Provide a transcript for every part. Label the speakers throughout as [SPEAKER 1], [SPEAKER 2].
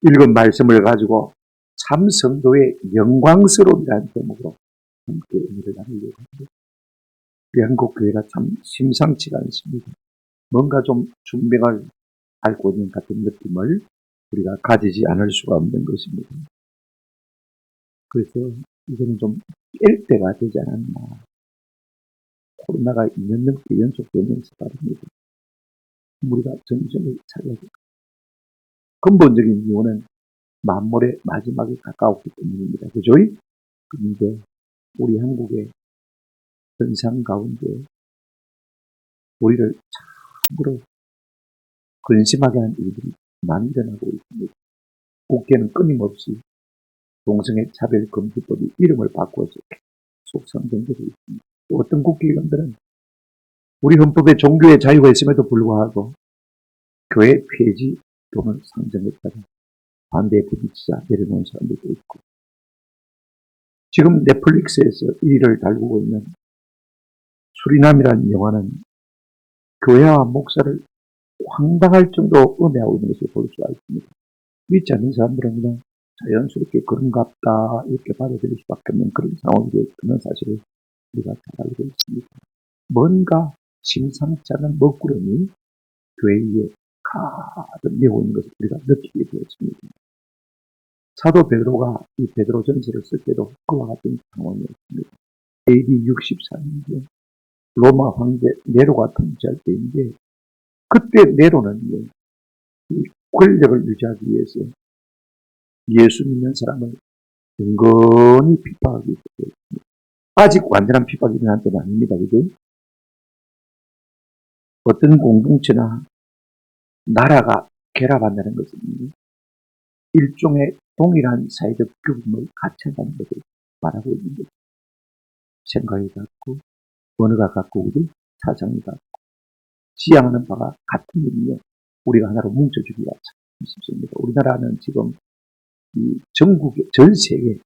[SPEAKER 1] 읽은 말씀을 가지고 참 성도의 영광스러움이라는 제목으로 함께 의미를 나누려고 합니다. 우리 한국 교회가 참 심상치가 않습니다. 뭔가 좀 중병을 앓고 있는 같은 느낌을 우리가 가지지 않을 수가 없는 것입니다. 그래서 이거는 좀 깰 때가 되지 않았나. 코로나가 2년 넘게 연속되면서 말입니다. 우리가 정신을 차려야 됩니다. 근본적인 이유는 만물의 마지막에 가까웠기 때문입니다. 그죠? 그런데 우리 한국의 현상 가운데 우리를 참으로 근심하게 하는 일들이 많이 일어나고 있습니다. 국회는 끊임없이 동성애 차별 금지법이 이름을 바꿔서 계속 상정되고 있습니다. 또 어떤 국회의원들은 우리 헌법에 종교의 자유가 있음에도 불구하고 교회 폐지 또는 상정했다가 반대에 부딪히자 내려놓은 사람들도 있고, 지금 넷플릭스에서 1위를 달구고 있는 수리남이라는 영화는 교회와 목사를 황당할 정도로 음해하고 있는 것을 볼 수가 있습니다. 믿지 않는 사람들은 그냥 자연스럽게 그런갑다 이렇게 받아들일 수밖에 없는 그런 상황이 되는 사실을 우리가 잘 알고 있습니다. 뭔가 심상치 않은 먹구름이 교회 위에 가득 메고 있는 것을 우리가 느끼게 되었습니다. 사도 베드로가 이 베드로 전서를 쓸 때도 그와 같은 상황이었습니다. AD 64년에 로마 황제 네로가 통치할 때인데, 그때 네로는 이 권력을 유지하기 위해서 예수 믿는 사람을 은근히 핍박하기 시작했습니다. 아직 완전한 핍박이 일어난 때는 아닙니다. 그죠? 어떤 공동체나 나라가 결합한다는 것은 일종의 동일한 사회적 규범을 같이 한다는 것을 말하고 있는 거죠. 생각이 같고, 언어가 같고, 사상이 같고, 지향하는 바가 같은 일이며 우리가 하나로 뭉쳐주기가 참 쉽습니다. 우리나라는 지금 이 전국의 전 세계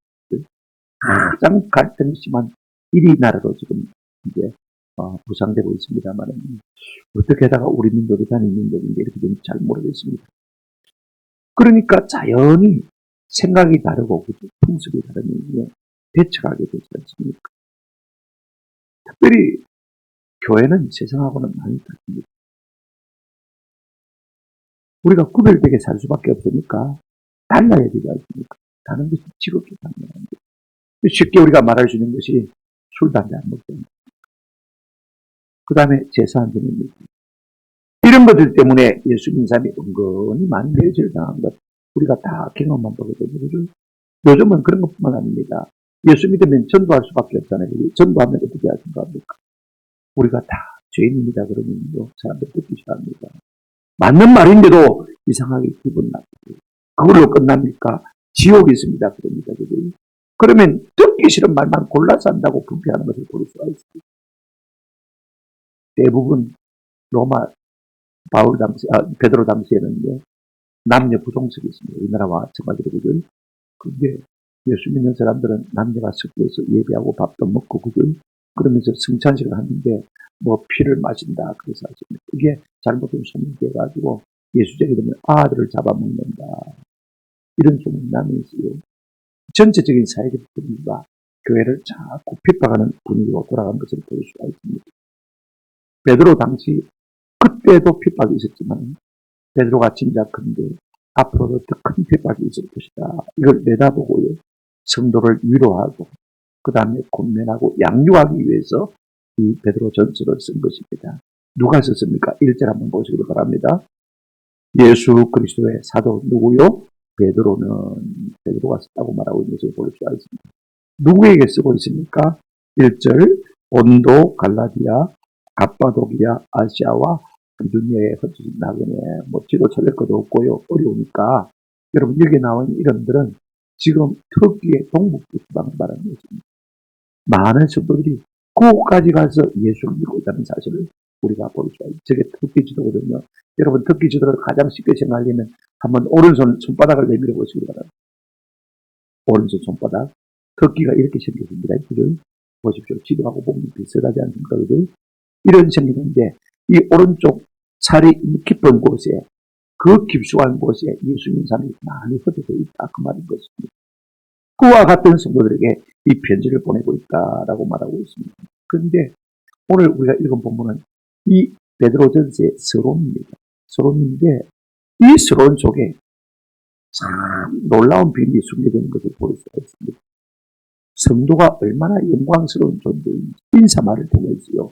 [SPEAKER 1] 가장 갈등이 심한 1위 나라로 지금 이제 부상되고 있습니다만, 어떻게 하다가 우리 민족이 단일 민족인지 이렇게 되는지 잘 모르겠습니다. 그러니까 자연히 생각이 다르고 풍습이 다르면 대척하게 되지 않습니까? 특별히 교회는 세상하고는 많이 다릅니다. 우리가 구별되게 살 수밖에 없으니까 달라야 되지 않습니까? 다른 것이 지극히 당연합니다. 쉽게 우리가 말할 수 있는 것이 술, 담배 안 먹습니다. 그 다음에 제사 안 드립니다. 이런 것들 때문에 예수 믿는 사람이 은근히 많이 매질을 당한 것, 우리가 다 경험만 보거든요. 요즘은 그런 것뿐만 아닙니다. 예수 믿으면 전도할 수밖에 없잖아요. 전도하면 어떻게 할 생각합니까? 우리가 다 죄인입니다. 그러면 사람들 듣기 싫어합니다. 맞는 말인데도 이상하게 기분 나쁘고, 그걸로 끝납니까? 지옥이 있습니다. 그럽니다. 그러면 듣기 싫은 말만 골라서 한다고 불쾌하는 것을 볼 수가 있습니다. 대부분 로마 베드로 당시에는 남녀 부동석이 있습니다. 우리나라와 마찬가지로. 그런데 예수 믿는 사람들은 남녀가 섞여서 예배하고 밥도 먹고 그러면서 성찬식을 하는데 피를 마신다 그래서 하십니다. 이게 잘못된 소문이 돼가지고 예수제가 되면 아들을 잡아먹는다 이런 소문이 나면서요, 전체적인 사회적 분위기가 교회를 자꾸 핍박하는 분위기로 돌아간 것을 볼 수가 있습니다. 베드로 당시 그때도 핍박이 있었지만 베드로가 짐작컨대 앞으로도 더 큰 핍박이 있을 것이다. 이걸 내다보고요, 성도를 위로하고 그 다음에 권면하고 양육하기 위해서 이 베드로 전서를 쓴 것입니다. 누가 썼습니까? 1절 한번 보시기 바랍니다. 예수 그리스도의 사도 누구요? 베드로가 썼다고 말하고 있는 것을 볼 수가 있습니다. 누구에게 쓰고 있습니까? 1절 본도, 갈라디아, 갑바도기아, 아시아와 비두니아에 흩어진 나그네, 지도 찾을 것도 없고요, 어려우니까 여러분 여기 나온 이름들은 지금 터키의 동북부 지방 말하는 것입니다. 많은 성도들이 그곳까지 가서 예수를 믿고 있다는 사실을 우리가 볼 수가 있습니다. 저게 터키 지도거든요. 여러분 터키 지도를 가장 쉽게 생각하려면 한번 오른손 손바닥을 내밀어 보시기 바랍니다. 오른손 손바닥. 터키가 이렇게 생겼습니다. 보십시오. 지도하고 보면 비슷하지 않습니까? 이런 생기는데 이 오른쪽 살이 깊은 곳에 그 깊숙한 곳에 예수 믿는 사람이 많이 흩어져 있다. 그 말인 것입니다. 그와 같은 성도들에게 이 편지를 보내고 있다라고 말하고 있습니다. 그런데 오늘 우리가 읽은 본문은 이 베드로전서의 서론입니다. 서론인데 이 서론 속에 참 놀라운 비밀이 숨겨져 있는 것을 볼 수가 있습니다. 성도가 얼마나 영광스러운 존재인지 인사말을 통해서요.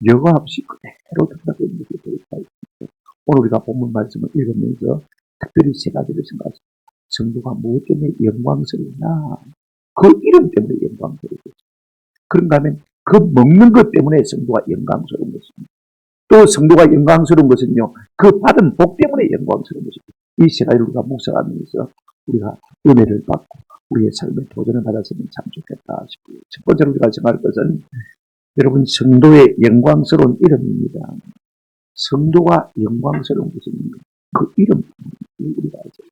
[SPEAKER 1] 여과 없이 그대로 드러나고 있는 것을 볼 수가 있습니다. 오늘 우리가 본문 말씀을 읽으면서 특별히 세 가지를 생각합니다. 성도가 무엇 때문에 영광스러우냐? 그 이름 때문에 영광스러우죠. 그런가 하면 그 먹는 것 때문에 성도가 영광스러운 것입니다. 또 성도가 영광스러운 것은요, 그 받은 복 때문에 영광스러운 것입니다. 이 세 가지를 우리가 묵상하면서 우리가 은혜를 받고 우리의 삶에 도전을 받았으면 참 좋겠다 싶고요. 첫 번째로 우리가 생각할 것은 여러분 성도의 영광스러운 이름입니다. 성도가 영광스러운 것은 그 이름 우리가 알죠.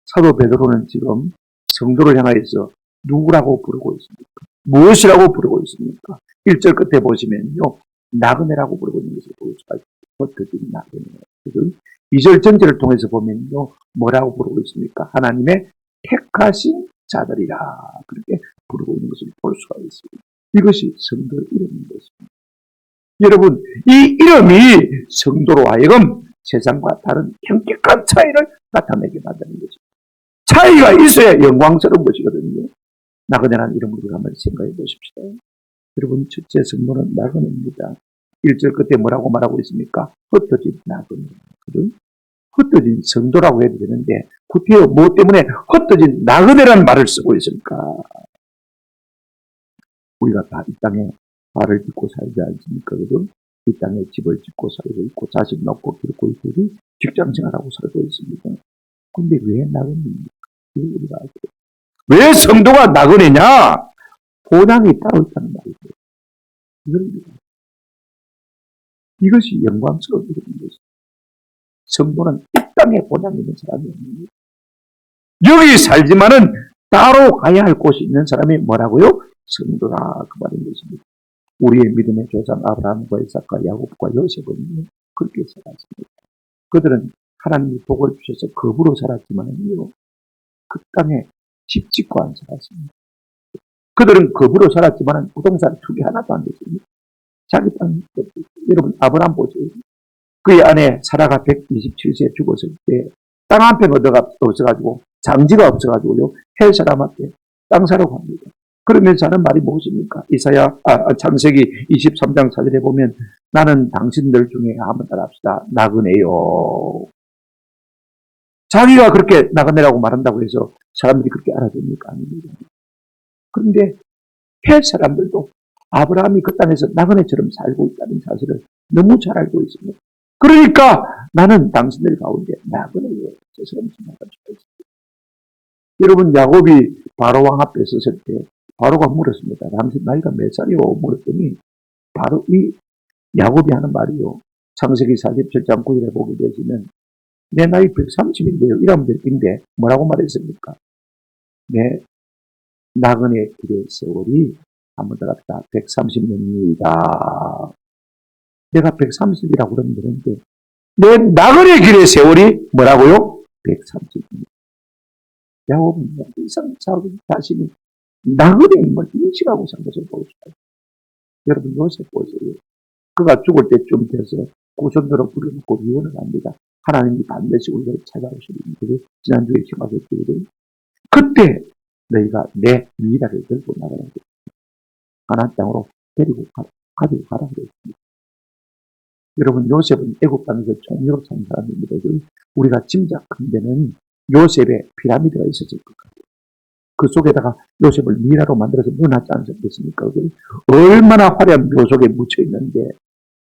[SPEAKER 1] 사도 베드로는 지금 성도를 향하여서 누구라고 부르고 있습니까? 무엇이라고 부르고 있습니까? 1절 끝에 보시면요. 나그네라고 부르고 있는 것을 볼 수가 있습니다. 흩어진 나그네. 2절 전체를 통해서 보면요. 뭐라고 부르고 있습니까? 하나님의 택하신 자들이라 그렇게 부르고 있는 것을 볼 수가 있습니다. 이것이 성도의 이름인 것입니다. 여러분, 이 이름이 성도로 하여금 세상과 다른 현격한 차이를 나타내게 만드는 것입니다. 차이가 있어야 영광스러운 것이거든요. 나그네라는 이름을 우리가 한번 생각해 보십시다. 여러분, 첫째 성도는 나그네입니다. 1절 끝에 뭐라고 말하고 있습니까? 흩어진 나그네. 흩어진 성도라고 해도 되는데 구태여 무엇 때문에 흩어진 나그네라는 말을 쓰고 있을까? 우리가 다 이 땅에 발을 딛고 살지 않습니까? 이 땅에 집을 짓고 살고 있고 자식 낳고 기르고 있고 직장 생활하고 살고 있습니다. 근데 왜 나그네입니까? 우리가 알죠. 왜 성도가 나그네냐? 보장이 따로 있다는 말이죠. 이것이 영광스러운 일인 것입니다. 성도는 이 땅에 보장이 있는 사람이 아닙니다. 여기 살지만은 따로 가야 할 곳이 있는 사람이 뭐라고요? 성도라 그 말인 것입니다. 우리의 믿음의 조상 아브라함과 이삭과 야곱과 요셉은 그렇게 살았습니다. 그들은 하나님이 복을 주셔서 겁으로 살았지만요. 그 땅에 집 짓고 안 살았습니다. 그들은 겁으로 살았지만 부동산 투기 하나도 안 됐습니다. 자기 땅, 여러분 아브라함 보세요. 그의 아내 사라가 127세에 죽었을 때 땅 한 평 없어가지고 장지가 없어가지고요. 헬 사람한테 땅 사라고 합니다. 그러면서 하는 말이 무엇입니까? 창세기 23장 4절에 보면 나는 당신들 중에 한번 따라합시다. 나그네요. 자기가 그렇게 나그네라고 말한다고 해서 사람들이 그렇게 알아듣습니까? 아닙니다. 그런데 헬 사람들도 아브라함이 그 땅에서 나그네처럼 살고 있다는 사실을 너무 잘 알고 있습니다. 그러니까 나는 당신들 가운데 나그네요. 저처럼 생각할 수가 있습니다. 여러분 야곱이 바로왕 앞에 섰을 때 바로가 물었습니다. 당신 나이가 몇 살이요? 물었더니 바로 이 야곱이 하는 말이요. 창세기 47장 9절에 보게 되시면 내 나이 130인데요. 이러면 될 텐데 뭐라고 말했습니까? 내 나그네 길의 세월이 한번 더 갑시다. 130년입니다. 내가 130이라고 그러면 되는데 내 나그네 길의 세월이 뭐라고요? 130년. 야곱은 이상 자신이 나그네임을 인식하고 산 것을 보여줍니다. 여러분 요셉 보세요. 그가 죽을 때쯤 돼서 고손들어 부려놓고 유언을 합니다. 하나님이 반드시 우리를 찾아오시는 일을 지난주에 생각했거든요. 그때 너희가 내 미라를 들고 나가라고 가나안 땅으로 가지고 가라고 했습니다. 여러분 요셉은 애굽 땅에서 종료로 산 사람입니다. 우리가 짐작한 데는 요셉의 피라미드가 있었을 것 같아요. 그 속에다가 요셉을 미라로 만들어서 넣어놨지 않습니까? 얼마나 화려한 묘속에 묻혀 있는데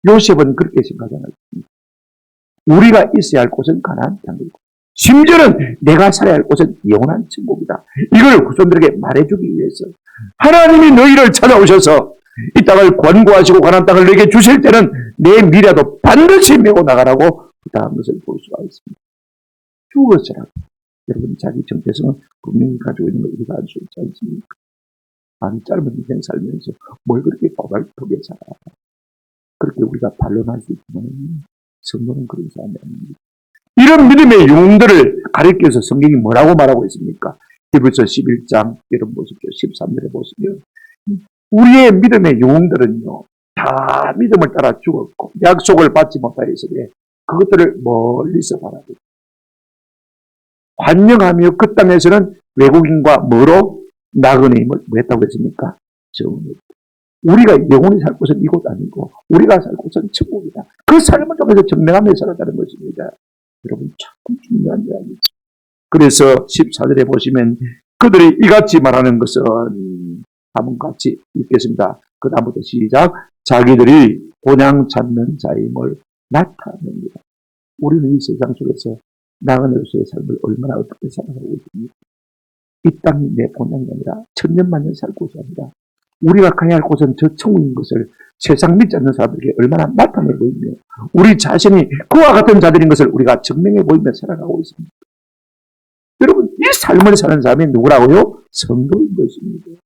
[SPEAKER 1] 요셉은 그렇게 생각하잖아요. 우리가 있어야 할 곳은 가나안 땅이고 심지어는 내가 살아야 할 곳은 영원한 천국이다. 이걸 후손들에게 말해주기 위해서 하나님이 너희를 찾아오셔서 이 땅을 권고하시고 가나안 땅을 너에게 주실 때는 내 미라도 반드시 메고 나가라고 부탁한 것을 볼 수가 있습니다. 죽었으라도 여러분 자기 정체성은 분명히 가지고 있는 걸 우리가 알 수 있지 않습니까? 아니 짧은 인생 살면서 뭘 그렇게 고달프게 살아. 그렇게 우리가 반론할 수 있지만 성도는 그런 사람이 아닙니다. 이런 믿음의 영웅들을 가리켜서 성경이 뭐라고 말하고 있습니까? 히브리서 11장 여러분 보십시오. 13절에 보시면 우리의 믿음의 영웅들은요 다 믿음을 따라 죽었고 약속을 받지 못하였으니 그것들을 멀리서 바라보고 환영하며 그 땅에서는 외국인과 뭐로 나그네임을 뭐 했다고 했습니까? 정했다. 우리가 영원히 살 곳은 이곳 아니고 우리가 살 곳은 천국이다. 그 삶을 통해서 증명하며 살았다는 것입니다. 여러분 참 중요한 이야기죠. 그래서 14절에 보시면 그들이 이같이 말하는 것은 한번 같이 읽겠습니다. 그 다음부터 시작. 자기들이 본향 찾는 자임을 나타냅니다. 우리는 이 세상 속에서 나그네로서의 삶을 얼마나 어떻게 살아가고 있습니까? 이 땅이 내 본향이 아니라 천년만년 살 곳이 아니라 우리가 가야 할 곳은 저 천국인 것을 세상 믿지 않는 사람들에게 얼마나 나타내 보이며 우리 자신이 그와 같은 자들인 것을 우리가 증명해 보이며 살아가고 있습니다. 여러분 이 삶을 사는 사람이 누구라고요? 성도인 것입니다.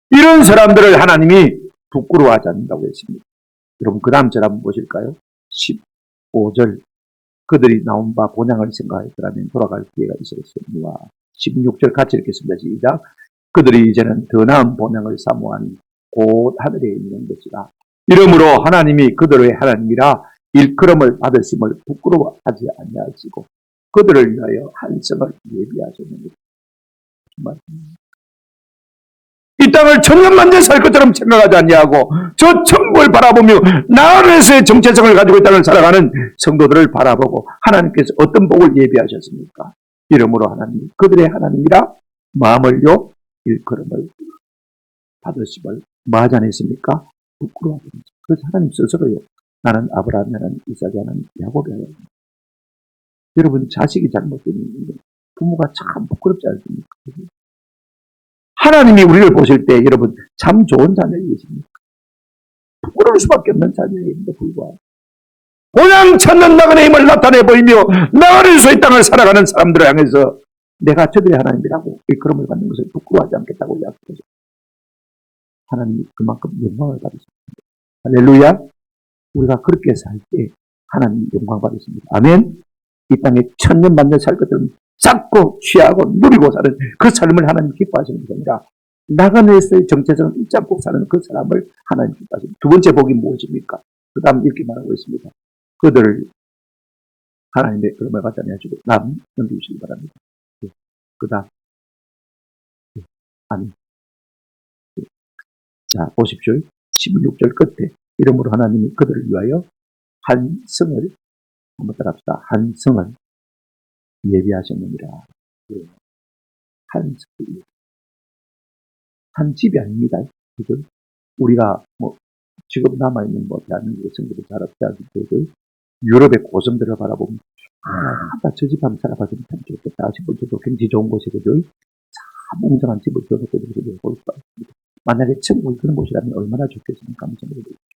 [SPEAKER 1] 이런 사람들을 하나님이 부끄러워하지 않는다고 했습니다. 여러분 그 다음 절 한번 보실까요? 15절 그들이 나온 바 본향을 생각했더라면 돌아갈 기회가 있었습니다. 16절 같이 읽겠습니다. 시작. 그들이 이제는 더 나은 본향을 사모하니 곧 하늘에 있는 것이라. 이러므로 하나님이 그들의 하나님이라 일컬음을 받으심을 부끄러워하지 아니하시고 그들을 위하여 한 성을 예비하셨느니라. 이 땅을 천년만년 살 것처럼 생각하지 아니하고 저 천국을 바라보며 나 안에서의 정체성을 가지고 이 땅을 살아가는 성도들을 바라보고 하나님께서 어떤 복을 예비하셨습니까? 이러므로 하나님 그들의 하나님이라 마음을요 일컬음을 받으심을 뭐하지 않았습니까? 부끄러워하지 않습니까? 그래서 하나님 스스로요 나는 아브라함이 하나님, 이삭이 하나님, 야곱이 하나님. 여러분 자식이 잘못되면 부모가 참 부끄럽지 않습니까? 하나님이 우리를 보실 때 여러분 참 좋은 자녀이십니까? 부끄러울 수밖에 없는 자녀인데 불구하고 본향 찾는 나그네 힘을 나타내 보이며 나그네에서 이 땅을 살아가는 사람들을 향해서 내가 저들의 하나님이라고 일컬음을 받는 것을 부끄러워하지 않겠다고 약속하셨습니다. 하나님이 그만큼 영광을 받으십니다. 할렐루야. 우리가 그렇게 살 때 하나님 영광 받으십니다. 아멘. 이 땅에 천년 만년 살 것들은 쌓고 취하고 누리고 사는 그 삶을 하나님 기뻐하시는 것이 아니라 나그네에서의 정체성을 잊지 않고 사는 그 사람을 하나님 기뻐하십니다. 두 번째 복이 무엇입니까? 그 다음 이렇게 말하고 있습니다. 그들을 하나님의 그름을 받지 않으시고 남 넘기시기 바랍니다. 그 다음 아니 자 보십시오. 16절 끝에 이러므로 하나님이 그들을 위하여 한 성을 한번 따라합시다. 한 성을 예비하셨느니라. 한 성을 한 집이 아닙니다. 그죠? 우리가 뭐 지금 남아있는 뭐 대한민국의 성들을 잘 없지 않습니까? 유럽의 고성들을 바라보면 저 집 한번 살아봤으면 참 좋겠다 싶은 저도 굉장히 좋은 곳이거든요. 참 웅장한 집을 지어놓고 있는 볼 수가 있습니다. 만약에 천국이 그런 곳이라면 얼마나 좋겠습니까?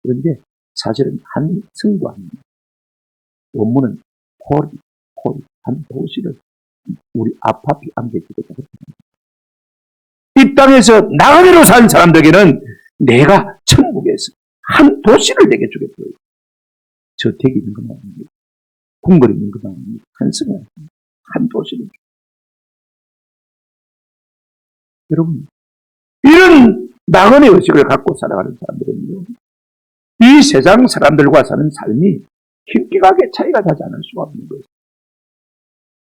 [SPEAKER 1] 그런데 사실은 한 성도 아닙니다. 원문은 콜, 한 도시를 우리 아파트 안개지겠다. 이 땅에서 나그네로 산 사람들에게는 내가 천국에서 한 도시를 내게 주겠어요. 저택이 있는 것만 아닙니다. 궁궐이 있는 것만 아닙니다. 한 성이 아닙니다. 한 도시를 주겠어요. 여러분 이런 나그네 의식을 갖고 살아가는 사람들은요 이 세상 사람들과 사는 삶이 힘기가게 차이가 나지 않을 수가 없는 거예요.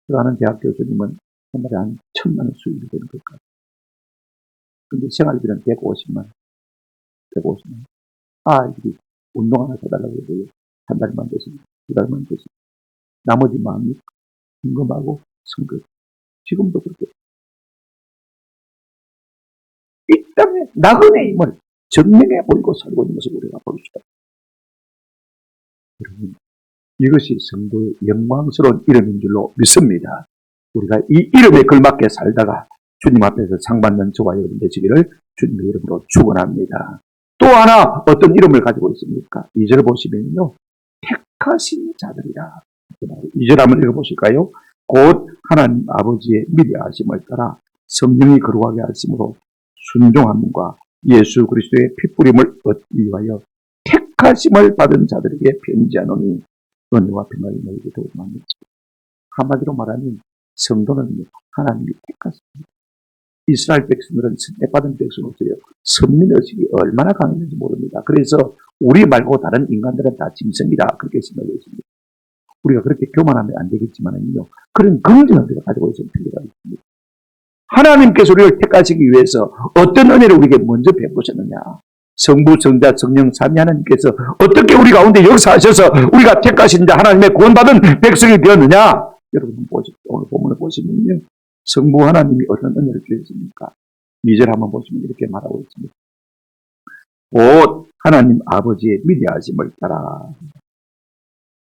[SPEAKER 1] 제가 아는 대학 교수님은 한 달에 한 1,000만 원 수입이 되는 것까지. 근데 생활비는 150만 원. 150만 원. 아이들이 운동 하나 사달라고 해도 한 달만 됐습니다. 두 달만 됐습니다. 나머지 마음이 궁금하고 성급. 지금도 그렇게. 이 땅에 나그네 힘을 전명해 보이고 살고 있는 것을 우리가 봅시다. 여러분, 이것이 성도의 영광스러운 이름인 줄로 믿습니다. 우리가 이 이름에 걸맞게 살다가 주님 앞에서 상 받는 저와 여러분 되시기를 주님의 이름으로 축원합니다. 또 하나 어떤 이름을 가지고 있습니까? 2절 보시면요. 택하신 자들이라. 2절 한번 읽어보실까요? 곧 하나님 아버지의 미래하심을 따라 성령이 거룩하게 하심으로 순종함과 예수 그리스도의 피뿌림을 얻기 위하여 택하심을 받은 자들에게 편지하노니 은혜와 평강이 너희에게 더욱 많을지어다. 한마디로 말하면 성도는 하나님이 택하십니다. 이스라엘 백성들은 선택받은 백성으로서요, 선민의식이 얼마나 강했는지 모릅니다. 그래서 우리 말고 다른 인간들은 다 짐승이다, 그렇게 생각하고 있습니다. 우리가 그렇게 교만하면 안 되겠지만요, 그런 긍정을 우리가 가지고 있을 필요가 있습니다. 하나님께서 우리를 택하시기 위해서 어떤 은혜를 우리에게 먼저 베푸셨느냐. 성부, 성자, 성령, 삼위 하나님께서 어떻게 우리 가운데 역사하셔서 우리가 택하신 자 하나님의 구원받은 백성이 되었느냐. 여러분 오늘 본문을 보시면요, 성부 하나님이 어떤 은혜를 주셨습니까? 2절 한번 보시면 이렇게 말하고 있습니다. 곧 하나님 아버지의 미리 하심을 따라.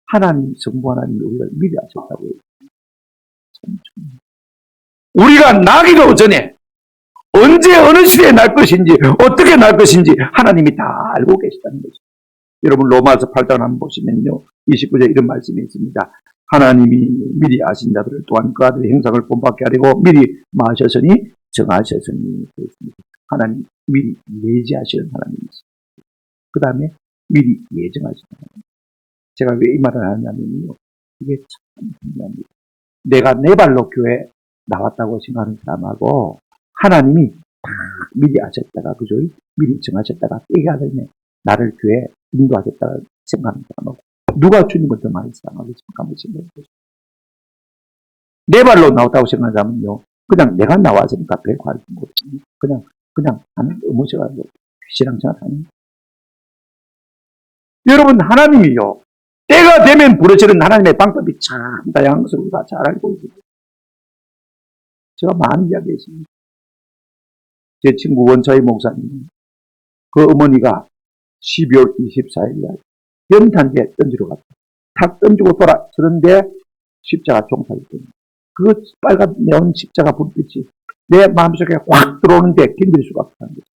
[SPEAKER 1] 하나님, 성부 하나님이 우리를 미리 하셨다고 해요. 우리가 나기도 전에 언제 어느 시대에 날 것인지 어떻게 날 것인지 하나님이 다 알고 계시다는 거죠. 여러분 로마서 8장 한번 보시면요, 29절 이런 말씀이 있습니다. 하나님이 미리 아신 자들을 또한 그 아들의 행상을 본받게 하려고 미리 마하셨으니 정하셨으니. 하나님 미리 예지하시는 하나님이십니다. 그 다음에 미리 예정하시는 하나님. 제가 왜 이 말을 하냐면요, 이게 참 중요합니다. 내가 내 발로 교회 나왔다고 생각하는 사람하고 하나님이 다 미리 아셨다가, 그죠? 미리 정하셨다가 때가 되면 나를 교회에 인도하셨다가 생각하는 사람하고 누가 주님을 더 많이 사랑하겠습니까? 한번 생각해 보세요. 내 발로 나왔다고 생각하는 사람은요, 그냥 내가 나왔으니까 별 관심 없습니다. 그냥 하는 의무셔가지고 신앙생활 하는. 여러분, 하나님이요, 때가 되면 부르시는 하나님의 방법이 참 다양한 것을 우리가 잘 알고 있습니다. 제가 많이 이야기했습니다. 제 친구 원차희 목사님, 그 어머니가 12월 24일날 연탄재 던지러 갔다. 탁 던지고 돌아서는데 십자가 종살이 됩니다. 그 빨간 네온 십자가 불빛이 내 마음속에 확 들어오는데 견딜 수가 없다는 거죠.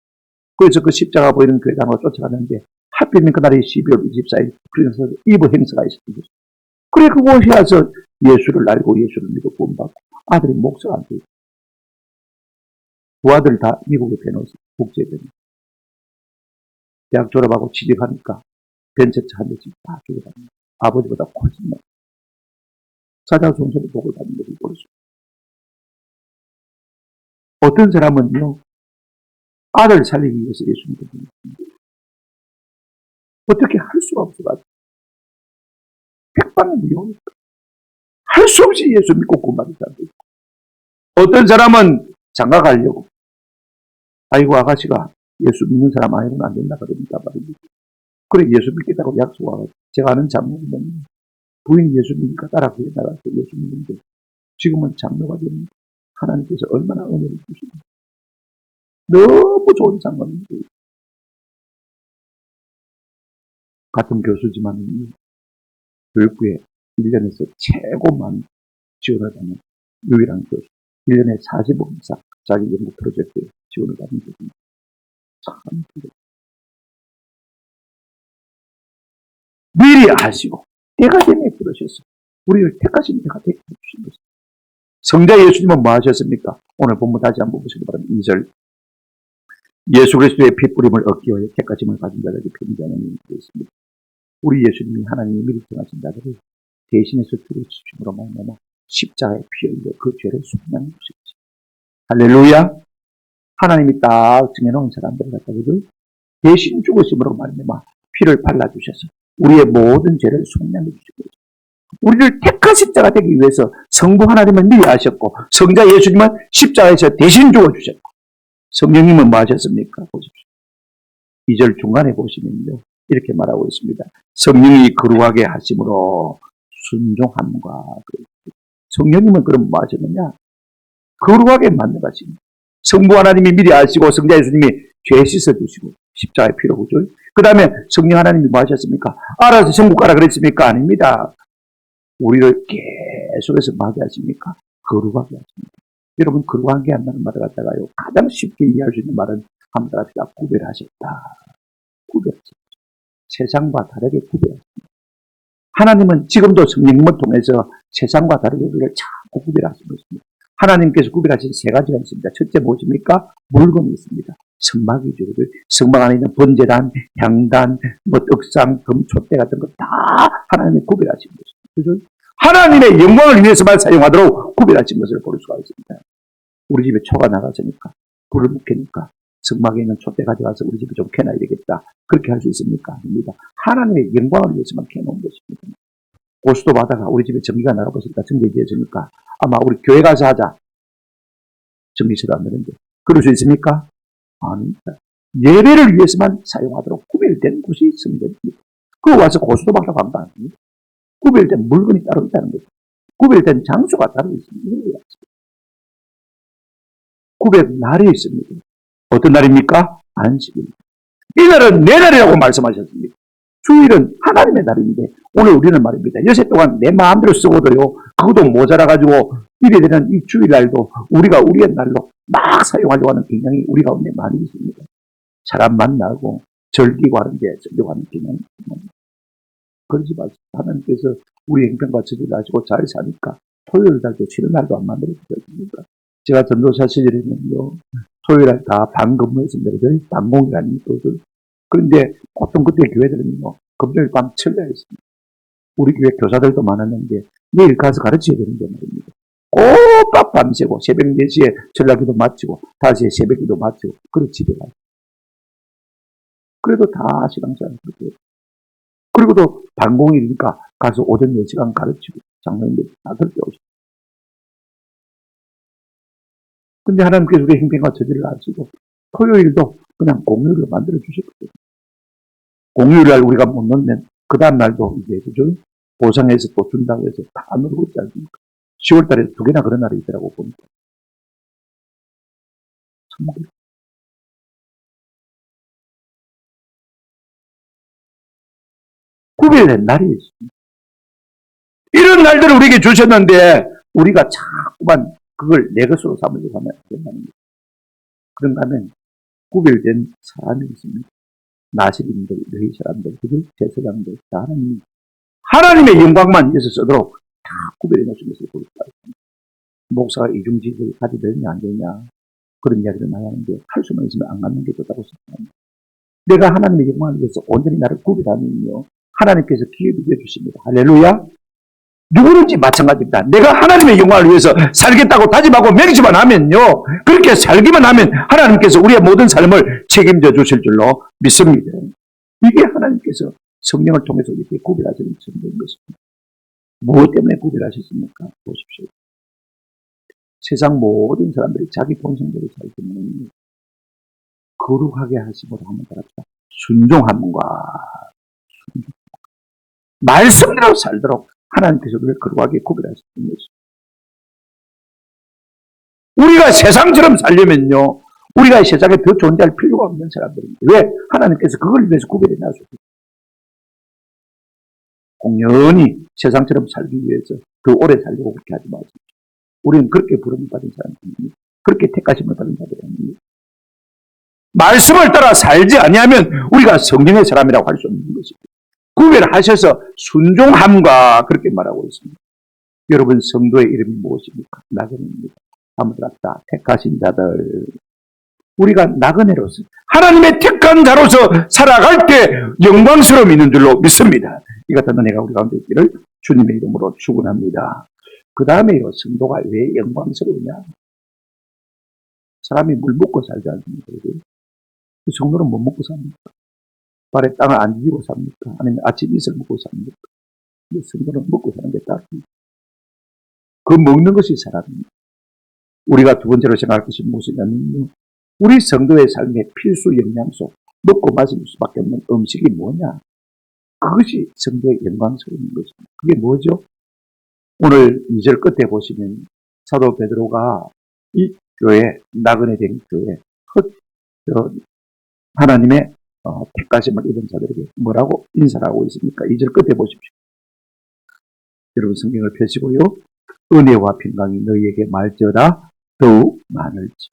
[SPEAKER 1] 그래서 그 십자가 보이는 교회당으로 쫓아갔는데 하필이면 그날이 12월 24일 그래서 이브 행사가 있었던 거죠. 그래 그곳에 와서 예수를 알고 예수를 믿고 구원받고 아들이 목사가 안 되고 두 아들 다 미국에 배놓으서 국제대입니다. 대학 졸업하고 취직하니까 벤처차 한 대씩 다 주고 다닙니다. 아버지보다 훨씬 나. 사자 종소리 보고 다니는 것을 보여줍니다. 어떤 사람은요, 아들 살리기 위해서 예수 믿고 다닙니다. 어떻게 할 수가 없어가지고 백방의 무용이니까 할 수 없이 예수 믿고 구원받은 사람도 있고, 어떤 사람은 장가 가려고 아이고 아가씨가 예수 믿는 사람 아니면 안 된다 그럽니다 말입니다. 그래 예수 믿겠다고 약속하고 제가 아는 장로는 부인 예수 믿으니까 따라 교회 나가서 예수 믿는데 지금은 장로가 됩니다. 하나님께서 얼마나 은혜를 주시고 너무 좋은 장로입니다. 같은 교수지만 교육부에 1년에서 최고 많은 지원을 받는 유일한 교수. 1년에 40억 이상 자기 연구 프로젝트에 지원을 받는 교수입니다. 참 미리 아시고 때가 되면 그러셨어요. 우리를 택하신 때가 되게 해주신 것입니다. 성자 예수님은 뭐 하셨습니까? 오늘 본문 다시 한번 보시기 바랍니다. 2절 예수 그리스도의 핏부림을 얻기 위해 택하심을 가진 자들에게 편지하는 일이 있습니다. 우리 예수님이 하나님이 미리 정하신 자들을 대신해서 죽으심으로 말미암아 십자가에 피 흘려 그 죄를 속량해 주셨습니다. 할렐루야. 하나님이 딱 정해놓은 사람들을 갖다가 대신 죽으심으로 말미암아 피를 발라주셔서 우리의 모든 죄를 속량해 주시고 우리를 택하신 자가 되기 위해서 성부 하나님은 미리 아셨고 성자 예수님은 십자가에서 대신 죽어주셨고 성령님은 뭐 하셨습니까? 보십시오. 2절 중간에 보시면요, 이렇게 말하고 있습니다. 성령이 거룩하게 하심으로 순종함과 성령님은 그럼 뭐 하셨느냐? 거룩하게 만들어가십니다. 성부 하나님이 미리 아시고 성자 예수님이 죄 씻어주시고 십자가의 피로 그죠? 그 다음에 성령 하나님이 뭐 하셨습니까? 알아서 천국 가라 그랬습니까? 아닙니다. 우리를 계속해서 뭐 하게 하십니까? 거룩하게 하십니다. 여러분 거룩하게 한다는 말을 갖다가요, 가장 쉽게 이해할 수 있는 말은 한번 같이 구별하셨다. 구별하셨다. 세상과 다르게 구별하십니다. 하나님은 지금도 성령님을 통해서 세상과 다르게 우리를 자꾸 구별하시고 있습니다. 하나님께서 구별하신 세 가지가 있습니다. 첫째 무엇입니까? 물건이 있습니다. 성막이죠. 성막 안에 있는 번제단, 향단, 뭐 떡상, 금, 촛대 같은 거 다 하나님이 구별하신 것입니다. 그죠? 하나님의 영광을 위해서만 사용하도록 구별하신 것을 볼 수가 있습니다. 우리 집에 초가 나갔으니까, 불을 못 켜니까 성막에 있는 촛대 가져가서 우리 집에 좀 켜놔야 되겠다. 그렇게 할 수 있습니까? 아닙니다. 하나님의 영광을 위해서만 켜놓은 것입니다. 고수도 받아가 우리 집에 전기가 나가버렸으니까 전기 지었으니까 아마 우리 교회 가서 하자. 전기세도 안 내는데. 그럴 수 있습니까? 아닙니다. 예배를 위해서만 사용하도록 구별된 곳이 성전입니다. 그거 와서 고수도 받아간 거 아닙니다. 구별된 물건이 따로 있다는 거죠. 구별된 장소가 따로 있습니다. 구별 날이 있습니다. 어떤 날입니까? 안식입니다. 이 날은 내 날이라고 말씀하셨습니다. 주일은 하나님의 날인데 오늘 우리는 말입니다. 여세 동안 내 마음대로 쓰고도요. 그것도 모자라가지고 이래 되는 이 주일날도 우리가 우리의 날로 막 사용하려고 하는 경향이 우리 가운데 많이 있습니다. 사람 만나고 즐기고 하는데 즐기고 하는 경향이 있습니다. 그러지 마세요. 하나님께서 우리 행편과 저지를 아시고 잘 사니까 토요일 날도 쉬는 날도 안 만들어 주셨습니까? 제가 전도사 시절에는요. 토요일 날 다 반근무했습니다. 반공이라는 것을. 그런데 보통 그때 교회들은요. 금요일 밤 철야했습니다. 우리 교회 교사들도 많았는데 내일 가서 가르쳐야 되는데 말입니다. 꼬박 밤새고 새벽 4시에 전라기도 마치고 5시에 새벽기도 마치고 그래 집에 가요. 그래도 다 시간짜리 그렇게. 그리고 또 반공일이니까 가서 오전 4시간 가르치고 장로님들 다 그렇게 오시고. 근데 하나님께서 우리의 행편과 저지를 아시고 토요일도 그냥 공휴일로 만들어 주셨거든요. 공휴일날 우리가 못 넣으면 그 다음 날도 이제 그죠? 보상해서 또 준다고 해서 다 누르고 있지 않습니까? 10월달에 2개나 그런 날이 있더라고 보니까. 참 구별된 날이 있습니다. 이런 날들을 우리에게 주셨는데 우리가 자꾸만 그걸 내 것으로 삼으려고 하면 안 된다는 거예요. 그런가 하면 구별된 사람이 있습니다. 나시린들, 너희 사람들, 제사장들, 다 하나님의 영광만 위해서 쓰도록 다 구별해 놓으신 것을 볼 수가 있습니다. 목사가 이중직을 가도 되느냐 안 되느냐 그런 이야기를 많이 하는데 할 수만 있으면 안 갖는 게 좋다고 생각합니다. 내가 하나님의 영광을 위해서 온전히 나를 구별하면요. 하나님께서 기회를 주십니다. 할렐루야. 누구든지 마찬가지입니다. 내가 하나님의 영광을 위해서 살겠다고 다짐하고 맹세만 하면요. 그렇게 살기만 하면 하나님께서 우리의 모든 삶을 책임져 주실 줄로 믿습니다. 이게 하나님께서 성령을 통해서 이렇게 구별하시는 성경인 것입니다. 무엇 때문에 구별하셨습니까? 보십시오. 세상 모든 사람들이 자기 본성대로 살기는 거룩하게 하심으로 하면 따릅니다. 순종함과 말씀대로 살도록 하나님께서 우리를 거룩하게 구별하셨던 것입니다. 우리가 세상처럼 살려면요. 우리가 세상에 더 존재할 필요가 없는 사람들입니다. 왜? 하나님께서 그걸 위해서 구별해 놔주셨어요. 공연히 세상처럼 살기 위해서 더 오래 살려고 그렇게 하지 마세요. 우리는 그렇게 부름을 받은 사람들입니다. 그렇게 택하심을 받은 자들입니다. 말씀을 따라 살지 아니하면 우리가 성령의 사람이라고 할 수 없는 것입니다. 구별하셔서 순종함과 그렇게 말하고 있습니다. 여러분 성도의 이름이 무엇입니까? 나그네입니다. 아무나 다 택하신 자들. 우리가 나그네로서 하나님의 택한 자로서 살아갈 때 영광스러움이 있는 줄로 믿습니다. 이 같은 은혜가 우리 가운데 있기를 주님의 이름으로 축원합니다. 그 다음에요. 성도가 왜 영광스러우냐? 사람이 물 먹고 살지 않습니까? 성도는 못 먹고 삽니까? 발에 땅을 안 뒤지고 삽니까? 아니면 아침 이슬 먹고 삽니까? 성도는 먹고 사는 게 따릅니다. 그 먹는 것이 사람입니다. 우리가 두 번째로 생각할 것이 무엇이냐면요. 우리 성도의 삶의 필수 영양소, 먹고 마실 수밖에 없는 음식이 뭐냐? 그것이 성도의 영광스러운 것입니다. 그게 뭐죠? 오늘 2절 끝에 보시면 사도 베드로가 이 교회, 나그네 된 교회, 하나님의 택하심을 입은 자들에게 뭐라고 인사를 하고 있습니까? 2절 끝에 보십시오. 여러분 성경을 펴시고요. 은혜와 평강이 너희에게 말지어다 더욱 많을지.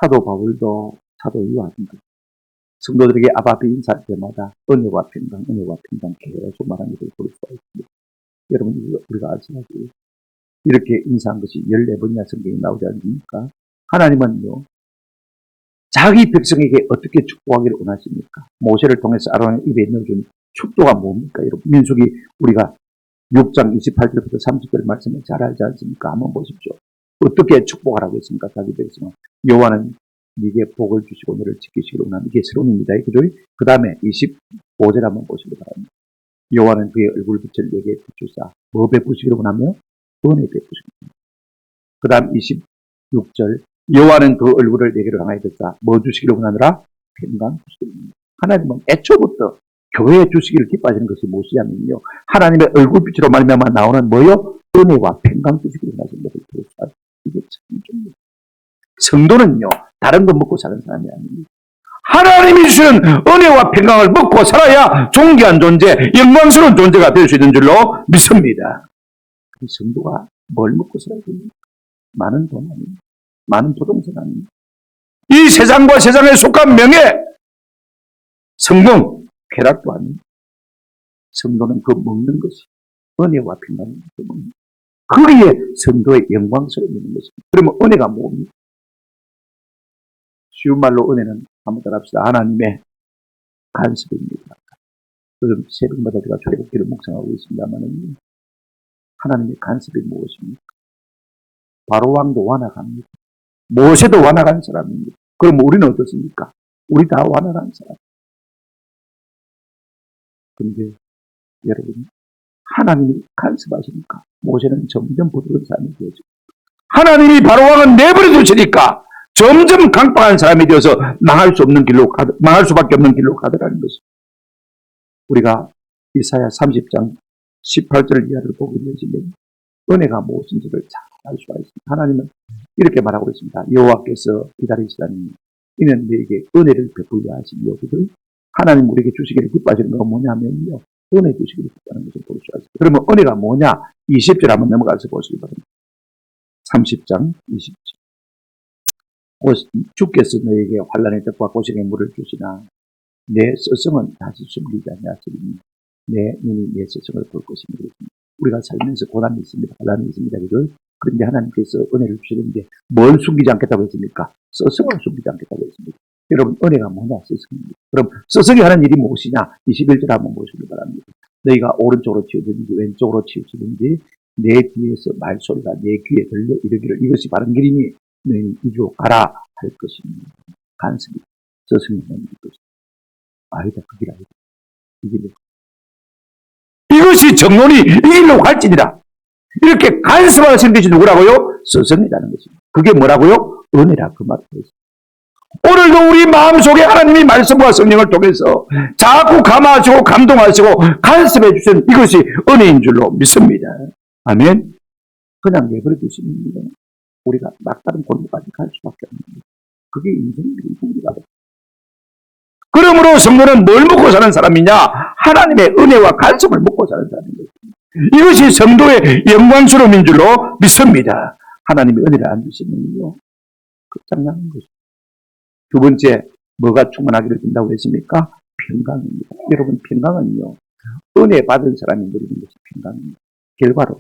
[SPEAKER 1] 사도 바울도 사도 요한도 성도들에게 아바비 인사할 때마다 은혜와 평강 계속 말하는 것을 볼 수가 있습니다. 여러분 우리가 아시나요? 이렇게 인사한 것이 14번이나 성경에 나오지 않습니까? 하나님은요. 자기 백성에게 어떻게 축복하기를 원하십니까? 모세를 통해서 아론의 입에 넣어준 축도가 뭡니까? 여러분, 민수기 우리가 6장 28절부터 30절 말씀을 잘 알지 않습니까? 한번 보십시오. 어떻게 축복하라고 했습니까? 자기 백성은 여호와는 네게 복을 주시고 너를 지키시기를 원하는 이게 서론입니다. 그죠? 그 다음에 25절 한번 보시기 바랍니다. 여호와는 그의 얼굴 빛을 내게 비추사 뭐 베푸시기를 원하며 은혜 베푸시기를 원하며 그 다음 26절 여호와는 그 얼굴을 내게로 향하여 듣사 뭐 주시기를 원하느라 평강 주시기를 원하느라 하나님은 애초부터 교회에 주시기를 기뻐하시는 것이 무엇이냐면요. 하나님의 얼굴빛으로 말미암아 나오는 뭐요? 은혜와 평강 주시기를 원하시는 것을 보여주사 이게 참 중요해요. 성도는요. 다른 거 먹고 사는 사람이 아닙니다. 하나님이 주시는 은혜와 평강을 먹고 살아야 존귀한 존재, 영광스러운 존재가 될 수 있는 줄로 믿습니다. 그 성도가 뭘 먹고 살아야 됩니까? 많은 돈 아닙니다. 많은 부동산 아닙니다. 이 세상과 세상에 속한 명예, 성공, 쾌락도 아닙니다. 성도는 그 먹는 것이 은혜와 평강을 먹는 거기에 성도의 영광스러움이 있는 것입니다. 그러면 은혜가 뭡니까? 쉬운 말로 은혜는 한번 따라합시다. 하나님의 간섭입니다. 요즘 새벽마다 제가 출애굽기를 묵상하고 있습니다만 하나님의 간섭이 무엇입니까? 바로왕도 완악합니다. 모세도 완악한 사람입니다. 그럼 우리는 어떻습니까? 우리 다 완악한 사람. 그런데 여러분 하나님이 간섭하시니까 모세는 점점 부드러운 사람이 되어져. 하나님이 바로왕은 내버려 두시니까 점점 강박한 사람이 되어서 망할 수밖에 없는 길로 가더라는 것입니다. 우리가 이사야 30장 18절 이하를 보게 되시면 은혜가 무엇인지를 잘 알 수가 있습니다. 하나님은 이렇게 말하고 있습니다. 여호와께서 기다리시다니 이는 너에게 은혜를 베풀려 하시며 하나님 우리에게 주시기를 기뻐하시는 건 뭐냐면요. 은혜 주시기를 기뻐하는 것을 볼 수가 있습니다. 그러면 은혜가 뭐냐? 20절 한번 넘어가서 보시기 바랍니다. 30장 20절 주께서 너에게 환난의 떡과 고생의 물을 주시나 내 스승은 다시 숨기지 아니하시리니 내 눈이 내 스승을 볼 것입니다. 우리가 살면서 고난이 있습니다. 환난이 있습니다. 그죠? 그런데 하나님께서 은혜를 주시는데 뭘 숨기지 않겠다고 했습니까? 스승을 숨기지 않겠다고 했습니다. 여러분 은혜가 뭐냐? 스승입니다. 그럼 스승이 하는 일이 무엇이냐? 21절 한번 보시기 바랍니다. 너희가 오른쪽으로 치우든지 왼쪽으로 치우든지 내 뒤에서 말소리가 내 귀에 들려 이르기를 이것이 바른 길이니 너희는 이리로 가라 할 것입니다. 간섭이 스승이 하는 것입니다. 아니다 그 길 아니다. 이 길로 이것이 정론이 이 길로 갈지니라. 이렇게 간섭하시는 것이 누구라고요? 스승이라는 것입니다. 그게 뭐라고요? 은혜라 그 말을 했습니다. 오늘도 우리 마음속에 하나님이 말씀과 성령을 통해서 자꾸 감화하시고 감동하시고 간섭해 주시는 이것이 은혜인 줄로 믿습니다. 아멘. 그냥 내버려 두시는 일은 우리가 막다른 골목까지 갈 수밖에 없습니다. 그게 인생입니다. 그러므로 성도는 뭘 먹고 사는 사람이냐? 하나님의 은혜와 간섭을 먹고 사는 사람입니다. 이것이 성도의 영광스러움인 줄로 믿습니다. 하나님의 은혜를 안 주시면요. 끝장나는 것입니다. 두 번째, 뭐가 충만하기를 준다고 했습니까? 평강입니다. 여러분, 평강은요, 은혜 받은 사람이 누리는 것이 평강입니다. 결과로.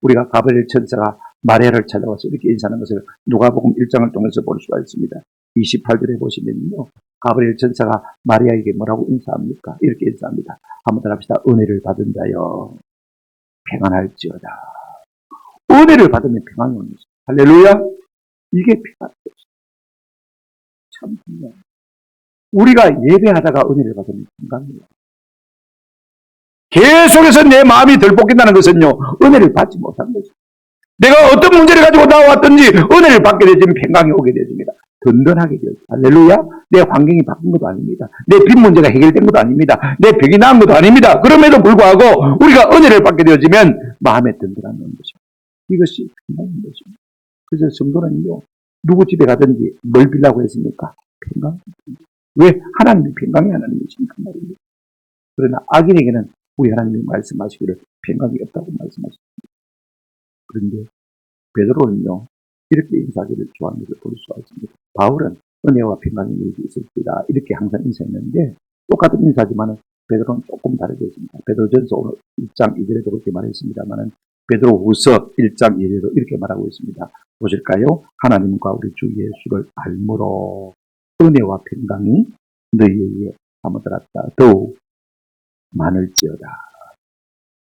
[SPEAKER 1] 우리가 가브리엘 천사가 마리아를 찾아와서 이렇게 인사하는 것을 누가복음 1장을 통해서 볼 수가 있습니다. 28절에 보시면요. 가브리엘 천사가 마리아에게 뭐라고 인사합니까? 이렇게 인사합니다. 한번 더 합시다. 은혜를 받은 자여 평안할지어다. 은혜를 받으면 평안이 오는 것입니다. 할렐루야. 이게 평안입니다. 참 중요해요. 우리가 예배하다가 은혜를 받으면 평강이에요. 계속해서 내 마음이 덜 볶인다는 것은요. 은혜를 받지 못한 거죠. 내가 어떤 문제를 가지고 나왔든지 은혜를 받게 되면 평강이 오게 되십니다. 든든하게 되죠. 할렐루야. 내 환경이 바뀐 것도 아닙니다. 내 빚 문제가 해결된 것도 아닙니다. 내 벽이 나은 것도 아닙니다. 그럼에도 불구하고 우리가 은혜를 받게 되어지면 마음에 든든한 것입니다. 이것이 평강인 것입니다. 그래서 성도는요. 누구 집에 가든지 뭘 빌라고 했습니까? 평강. 왜? 하나님이 평강이 하나님이시니까 말입니다. 그러나 악인에게는 우리 하나님이 말씀하시기를 평강이 없다고 말씀하십니다. 그런데 베드로는요. 이렇게 인사하기를 좋아하는 것을 볼 수가 있습니다. 바울은 은혜와 평강이 이루어져 있습니다. 이렇게 항상 인사했는데 똑같은 인사지만 베드로는 조금 다르게 했습니다. 베드로전서 1장 2절에도 그렇게 말했습니다만 베드로후서 1장 1절로 이렇게 말하고 있습니다. 보실까요? 하나님과 우리 주 예수를 알므로 은혜와 평강이 너희에게 사모들었다. 더욱 많을지어다.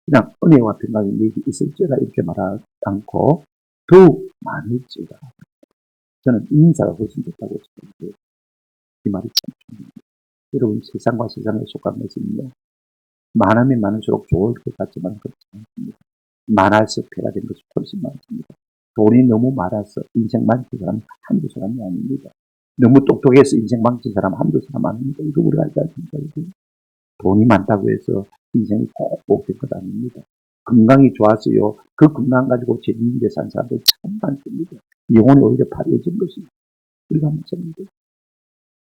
[SPEAKER 1] 그냥 은혜와 평강이 너희에게 있을지어다 이렇게 말하지 않고 더욱 많을지어다. 저는 인사가 훨씬 좋다고 생각해요. 이 말이 참 중요합니다. 여러분, 세상과 세상에 속한 것은요, 많으면 많을수록 좋을 것 같지만 그렇지 않습니다. 많아서 폐가 된 것이 훨씬 많습니다. 돈이 너무 많아서 인생 망친 사람 한두 사람이 아닙니다. 너무 똑똑해서 인생 망친 사람 한두 사람 아닙니다. 이거 우리가 알지 않습니까? 돈이 많다고 해서 인생이 꼭 된 것 아닙니다. 건강이 좋아서요, 그 건강 가지고 재밌는데 산 사람들 참 많습니다. 영혼이 오히려 파괴해진 것입니다. 우리가 맞습니다.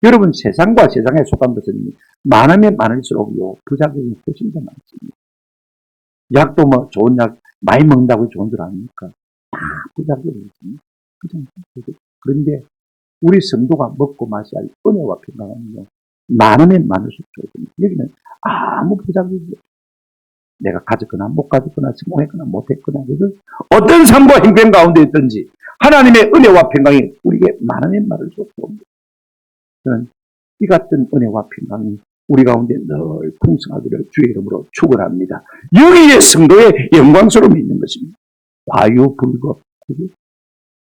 [SPEAKER 1] 여러분, 세상과 세상에 속한 것은 많으면 많을수록요, 부작용이 훨씬 더 많습니다. 약도 뭐 좋은 약 많이 먹는다고 좋은 줄 아닙니까? 다 부작용이 있습니다. 그런데 우리 성도가 먹고 마셔야 할 은혜와 평강은요, 많으면 많을수록 좋습니다. 여기는 아무 부작용이 없어요. 내가 가졌거나 못 가졌거나 성공했거나 못했거나 어떤 삶과 행동 가운데 있든지 하나님의 은혜와 평강이 우리에게 많으면 많을수록 좋습니다. 저는 이 같은 은혜와 평강이 우리 가운데 늘 풍성하기를 주의 이름으로 축원합니다. 여기에 성도의 영광스러움이 있는 것입니다. 과유불급.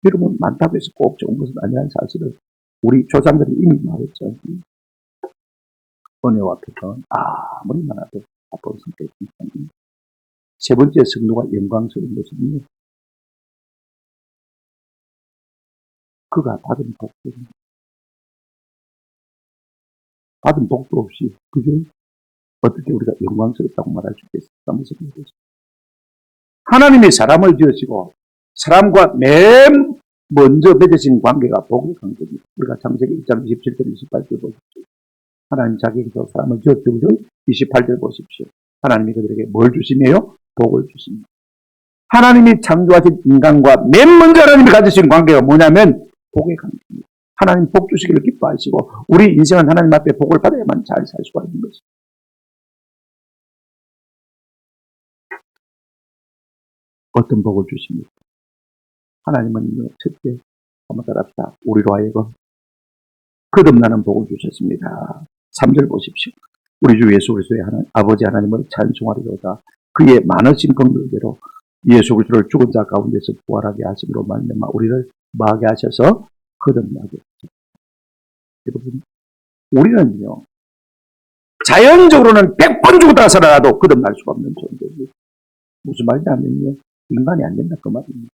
[SPEAKER 1] 여러분, 많다고 해서 꼭 좋은 것은 아니라는 사실을 우리 조상들이 이미 말했죠. 은혜와 평강은 아무리 많아도 나쁜 성격이 있습니다. 세 번째 성도가 영광스러운 것은요, 그가 받은 복들입니다. 받은 복도 없이 그게 어떻게 우리가 영광스럽다고 말할 수 있겠습니까? 한번 생각해 보세요. 하나님이 사람을 지으시고 사람과 맨 먼저 맺으신 관계가 복의 관계입니다. 우리가 창세기 1장 27절 28절 보십시오. 하나님 자기에게서 사람을 지었죠. 28절 보십시오. 하나님이 그들에게 뭘 주시며요? 복을 주십니다. 하나님이 창조하신 인간과 맨 먼저 하나님이 가지신 관계가 뭐냐면 복의 관계입니다. 하나님 복 주시기를 기뻐하시고 우리 인생은 하나님 앞에 복을 받아야만 잘 살 수가 있는 것입니다. 어떤 복을 주십니까? 하나님은 첫째, 한번 따라합시다. 우리로 하여금 거듭나는 복을 주셨습니다. 3절 보십시오. 우리 주 예수 그리스도의 아버지 하나님을 찬송하리로다. 그의 많으신 긍휼대로 예수 그리스도를 죽은 자 가운데서 부활하게 하심으로 말미암아 우리를 마게 하셔서 거듭나게 하셨습니다. 여러분, 우리는요, 자연적으로는 100번 죽었다가 살아나도 거듭날 수가 없는 존재입니다. 무슨 말이냐면요, 인간이 안 된다 그 말입니다.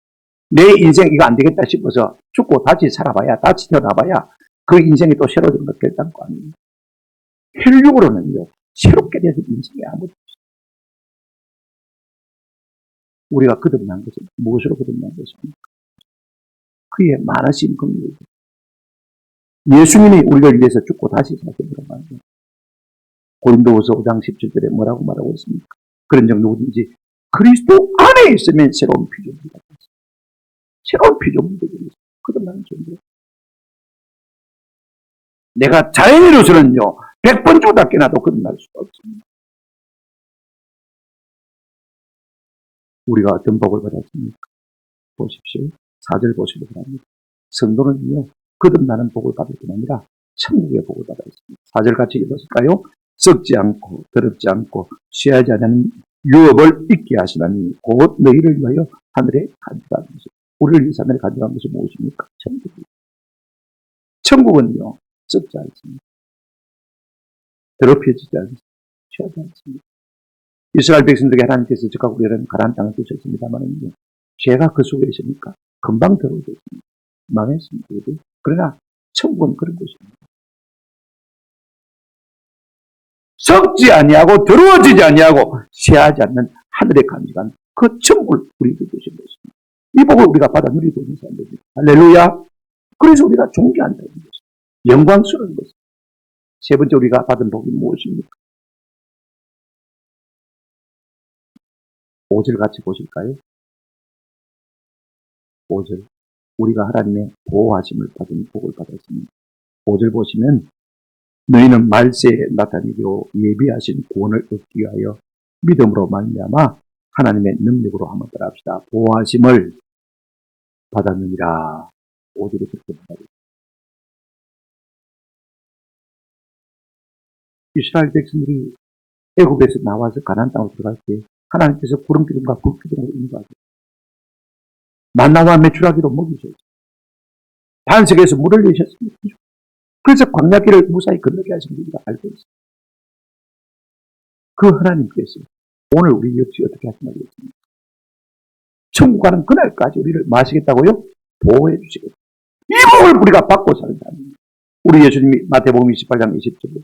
[SPEAKER 1] 내 인생 이거 안 되겠다 싶어서 죽고 다시 살아봐야, 다시 태어나봐야 그 인생이 또 새로워지는 것 결단코 아닙니다. 혈육으로는요, 새롭게 되는 인생이 아무것도 없습니다. 우리가 거듭난 것은 무엇으로 거듭난 것입니까? 그의 많으신 긍휼. 예수님이 우리를 위해서 죽고 다시 사셨다고 말합니다. 고린도후서 5장 17절에 뭐라고 말하고 있습니까? 그런 적 누구든지 그리스도 안에 있으면 새로운 피조물이다. 새로운 피조물이다. 거듭나는 존재. 내가 자연으로서는요, 100번 죽다 깨나도 거듭날 수가 없습니다. 우리가 어떤 복을 받았습니까? 보십시오. 4절 보시기 바랍니다. 성도는요, 거듭나는 복을 받을 뿐 아니라 천국의 복을 받아 있습니다. 4절 같이 읽었을까요? 썩지 않고 더럽지 않고 취하지 않는 유업을 잊게 하시나니 곧 너희를 위하여 하늘에 간직한 것이, 우리를 위해서 하늘에 간직한 것이 무엇입니까? 천국입니다. 천국은요, 썩지 않습니다. 더럽혀지지 않습니다. 취하지 않습니다. 이스라엘 백성들에게 하나님께서 적과 우리는 가나안 땅을 주셨습니다만은요, 죄가 그 속에 있으니까 금방 더러워졌습니다. 망했습니다. 그러나 천국은 그런 것입니다. 썩지 아니하고 더러워지지 아니하고 쇠하지 않는 하늘에 간직한 그 천국을 우리에게 주신 것입니다. 이 복을 우리가 받아 누리고 있는 사람들입니다. 할렐루야. 그래서 우리가 존귀한다는 것입니다. 영광스러운 것입니다. 세 번째 우리가 받은 복이 무엇입니까? 5절 같이 보실까요? 5절. 우리가 하나님의 보호하심을 받은 복을 받았습니다. 5절 보시면 너희는 말세에 나타내기로 예비하신 구원을 얻기 위하여 믿음으로 말미암아 하나님의 능력으로 한번 따라합시다. 보호하심을 받았느니라. 5절에 그렇게 말합니다. 이스라엘 백성들이 애굽에서 나와서 가나안 땅으로 들어갈 때 하나님께서 구름 기둥과 불 기둥으로 인도하셨어요. 만나와 메추라기로 먹이셨어요. 반석에서 물을 내셨습니다. 그래서 광야길을 무사히 건너게 하신 걸 우리가 알고 있습니다. 그 하나님께서 오늘 우리 역시 어떻게 하시냐고했습니까? 천국 가는 그날까지 우리를 마시겠다고요? 보호해 주시겠다. 이 복을 우리가 받고 사는 사람입니다. 우리 예수님이 마태복음 28장 20절에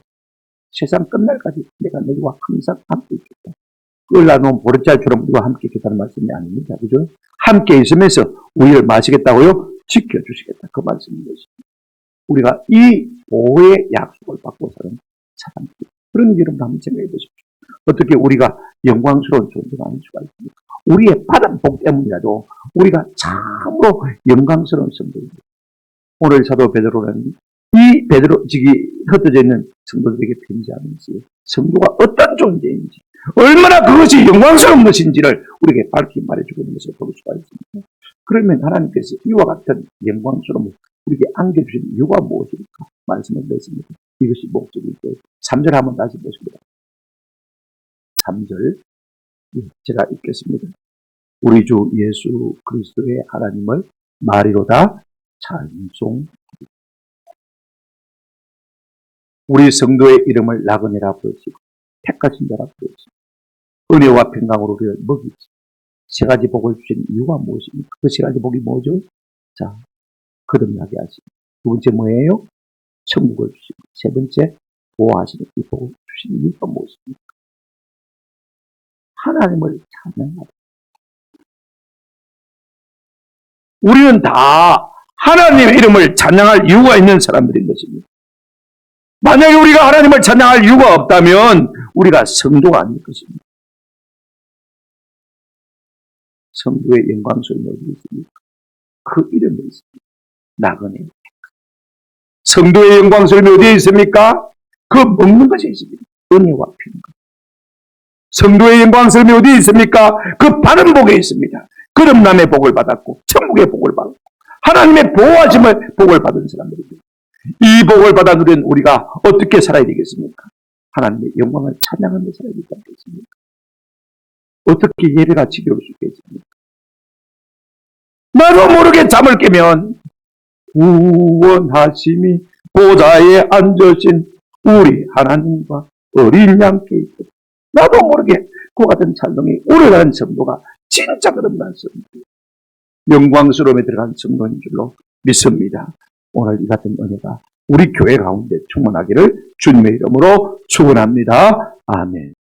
[SPEAKER 1] 세상 끝날까지 내가 너희와 항상 함께 있겠다. 끌어놓은 보리쌀처럼 우리와 함께 있겠다는 말씀이 아닙니다. 그죠? 함께 있으면서 우리를 마시겠다고요? 지켜주시겠다. 그 말씀인 것입니다. 우리가 이 보호의 약속을 받고 사는 사람들. 그런 여러분 한번 생각해 보십시오. 어떻게 우리가 영광스러운 존재가 아닐 수가 있습니까? 우리의 받은 복 때문이라도 우리가 참으로 영광스러운 성도입니다. 오늘 사도 베드로는 이 베드로직이 흩어져 있는 성도들에게 편지하면서 성도가 어떤 존재인지 얼마나 그것이 영광스러운 것인지를 우리에게 밝히 말해주고 있는 것을 볼 수가 있습니다. 그러면 하나님께서 이와 같은 영광스러움을 우리에게 안겨주신 이유가 무엇일까? 말씀을 드렸습니다. 이것이 목적이고 3절 한번 다시 보십니다. 3절 제가 읽겠습니다. 우리 주 예수 그리스도의 하나님을 마리로다 찬송. 우리 성도의 이름을 나그네라 부르시고 택하신 자라 부르시고 은혜와 평강으로 우리를 먹이시고 세 가지 복을 주신 이유가 무엇입니까? 그 세 가지 복이 뭐죠? 자, 거듭나게 하시고 두 번째 뭐예요? 천국을 주시고 세 번째 보호하시는 이 복을 주신 이유가 무엇입니까? 하나님을 찬양하다. 우리는 다 하나님의 이름을 찬양할 이유가 있는 사람들인 것입니다. 만약에 우리가 하나님을 찬양할 이유가 없다면 우리가 성도가 아닐 것입니다. 성도의 영광스러움이 어디 있습니까? 그 이름에 있습니다. 나그네. 성도의 영광스러움이 어디에 있습니까? 그 먹는 것이 있습니다. 은혜와 평강. 성도의 영광스러움이 어디에 있습니까? 그 받은 복에 있습니다. 거듭남의 복을 받았고 천국의 복을 받았고 하나님의 보호하심을 복을 받은 사람들입니다. 이 복을 받아 누린 우리가 어떻게 살아야 되겠습니까? 하나님의 영광을 찬양하며 살아야 되지 않겠습니까? 어떻게 예배가 지겨울 수 있겠습니까? 나도 모르게 잠을 깨면 구원하심이 보좌에 앉으신 우리 하나님과 어린 양께 있고 나도 모르게 그 같은 찬송이 오래가는 성도가 진짜 거듭난 성도, 영광스러움에 들어간 성도인 줄로 믿습니다. 오늘 이 같은 은혜가 우리 교회 가운데 충만하기를 주님의 이름으로 축원합니다. 아멘.